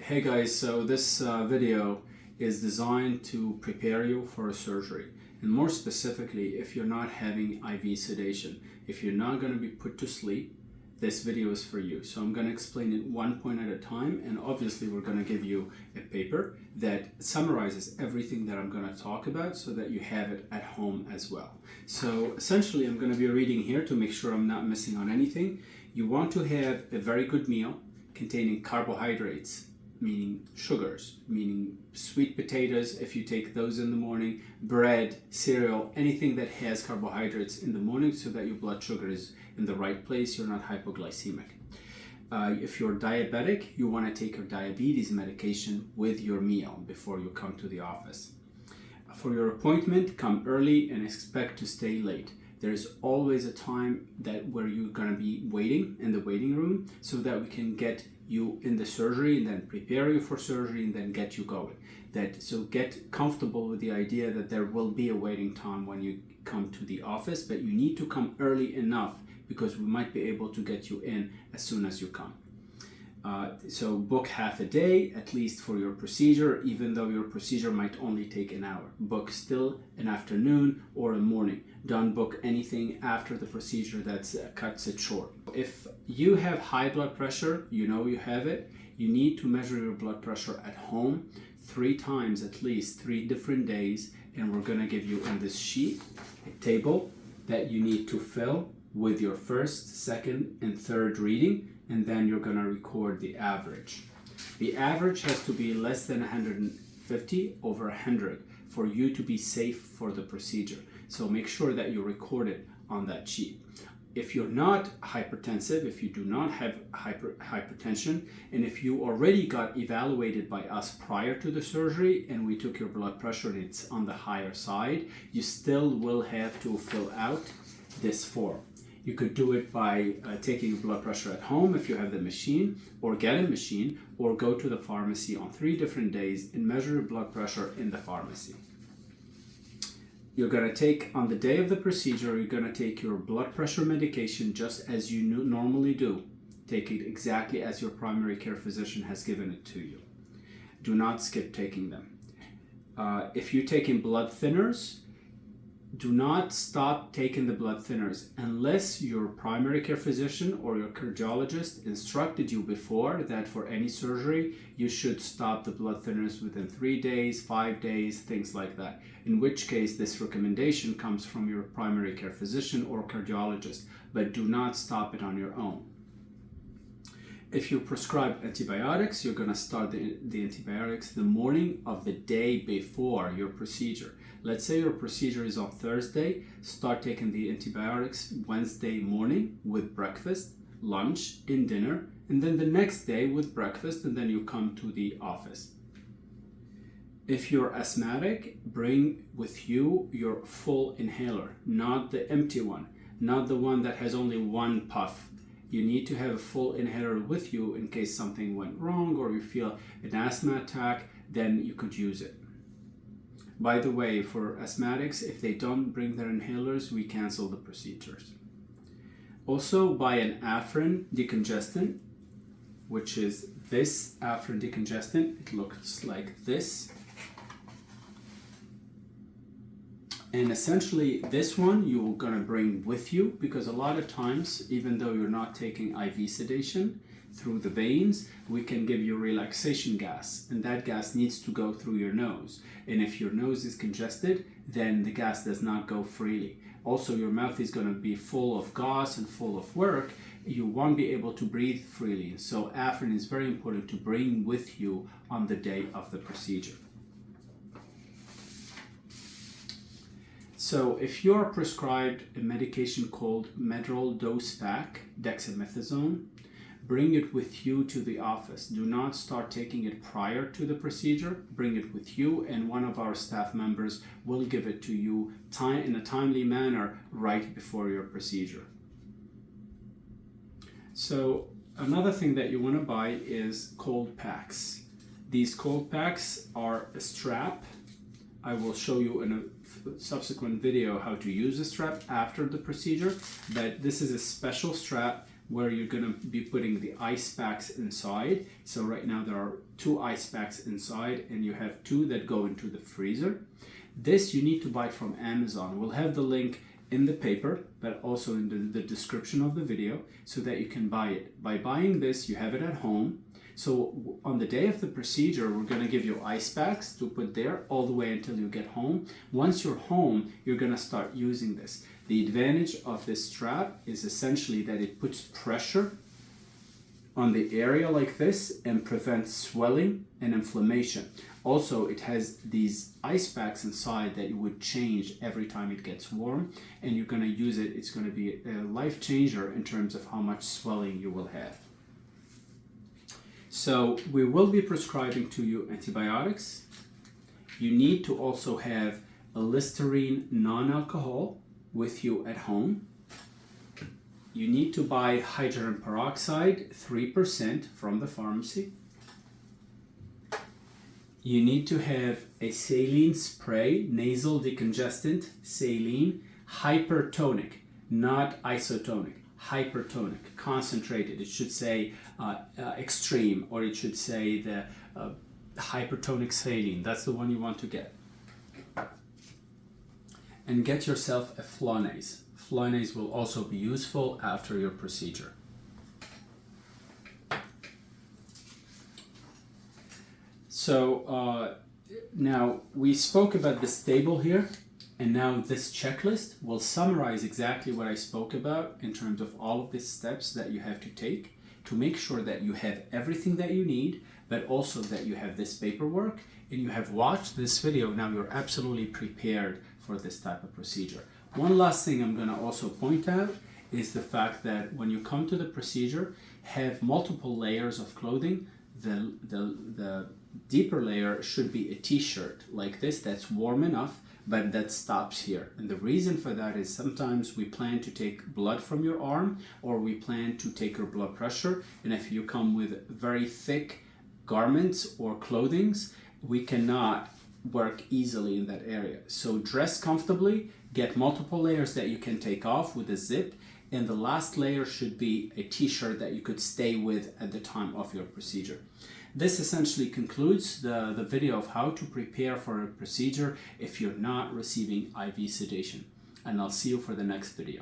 Hey guys, so this video is designed to prepare you for a surgery, and more specifically if you're not having IV sedation. If you're not going to be put to sleep, this video is for you. So I'm going to explain it one point at a time, and obviously we're going to give you a paper that summarizes everything that I'm going to talk about so that you have it at home as well. So essentially I'm going to be reading here to make sure I'm not missing on anything. You want to have a very good meal containing carbohydrates, meaning sugars, meaning sweet potatoes if you take those in the morning, bread, cereal, anything that has carbohydrates in the morning so that your blood sugar is in the right place, you're not hypoglycemic. If you're diabetic, you want to take your diabetes medication with your meal before you come to the office. For your appointment, come early and expect to stay late. There's always a time where you're going to be waiting in the waiting room so that we can get you in the surgery and then prepare you for surgery and then get you going. So get comfortable with the idea that there will be a waiting time when you come to the office, but you need to come early enough because we might be able to get you in as soon as you come. So book half a day at least for your procedure, even though your procedure might only take an hour. Book still an afternoon or a morning. Don't book anything after the procedure that cuts it short. If you have high blood pressure, you know you have it, you need to measure your blood pressure at home 3 times at least, 3 different days, and we're going to give you in this sheet a table that you need to fill with your first, second, and third reading, and then you're going to record the average. The average has to be less than 150 over 100 for you to be safe for the procedure. So make sure that you record it on that sheet. If you're not hypertensive, if you do not have hypertension, and if you already got evaluated by us prior to the surgery and we took your blood pressure and it's on the higher side, you still will have to fill out this form. You could do it by taking your blood pressure at home if you have the machine, or get a machine, or go to the pharmacy on 3 different days and measure your blood pressure in the pharmacy. You're going to take, on the day of the procedure, you're going to take your blood pressure medication just as you normally do. Take it exactly as your primary care physician has given it to you. Do not skip taking them. If you're taking blood thinners, do not stop taking the blood thinners unless your primary care physician or your cardiologist instructed you before that for any surgery you should stop the blood thinners within 3 days, 5 days, things like that. In which case this recommendation comes from your primary care physician or cardiologist, but do not stop it on your own. If you prescribe antibiotics, you're going to start the antibiotics the morning of the day before your procedure. Let's say your procedure is on Thursday, start taking the antibiotics Wednesday morning with breakfast, lunch, and dinner, and then the next day with breakfast, and then you come to the office. If you're asthmatic, bring with you your full inhaler, not the empty one, not the one that has only one puff. You need to have a full inhaler with you in case something went wrong or you feel an asthma attack, then you could use it. By the way, for asthmatics, if they don't bring their inhalers, we cancel the procedures. Also, buy an Afrin decongestant, which is this Afrin decongestant. It looks like this. And essentially, this one you're going to bring with you because a lot of times, even though you're not taking IV sedation through the veins, we can give you relaxation gas, and that gas needs to go through your nose. And if your nose is congested, then the gas does not go freely. Also, your mouth is going to be full of gas and full of work. You won't be able to breathe freely. So Afrin is very important to bring with you on the day of the procedure. So if you're prescribed a medication called Medrol Dose Pack, dexamethasone, bring it with you to the office. Do not start taking it prior to the procedure. Bring it with you, and one of our staff members will give it to you in a timely manner right before your procedure. So another thing that you want to buy is cold packs. These cold packs are a strap. I will show you in a subsequent video how to use the strap after the procedure, but this is a special strap where you're going to be putting the ice packs inside. So right now there are 2 ice packs inside, and you have 2 that go into the freezer. This you need to buy from Amazon. We'll have the link in the paper, but also in the description of the video, so that you can buy it. By buying this, you have it at home. So on the day of the procedure, we're going to give you ice packs to put there all the way until you get home. Once you're home, you're going to start using this. The advantage of this strap is essentially that it puts pressure on the area like this and prevents swelling and inflammation. Also, it has these ice packs inside that you would change every time it gets warm, and you're going to use it. It's going to be a life changer in terms of how much swelling you will have. So we will be prescribing to you antibiotics. You need to also have a Listerine non-alcohol with you at home. You need to buy hydrogen peroxide 3% from the pharmacy. You need to have a saline spray, nasal decongestant, saline, hypertonic, not isotonic, hypertonic, concentrated. It should say extreme, or it should say the hypertonic saline. That's the one you want to get. And get yourself a Flonase. Flonase will also be useful after your procedure. So now we spoke about this table here, and now this checklist will summarize exactly what I spoke about in terms of all of the steps that you have to take to make sure that you have everything that you need, but also that you have this paperwork and you have watched this video. Now you're absolutely prepared for this type of procedure. One last thing I'm going to also point out is the fact that when you come to the procedure, have multiple layers of clothing. The deeper layer should be a t-shirt like this that's warm enough, but that stops here. And the reason for that is sometimes we plan to take blood from your arm, or we plan to take your blood pressure, and if you come with very thick garments or clothings, we cannot work easily in that area. So dress comfortably, get multiple layers that you can take off with a zip, and the last layer should be a t-shirt that you could stay with at the time of your procedure. This essentially concludes the video of how to prepare for a procedure if you're not receiving IV sedation. And I'll see you for the next video.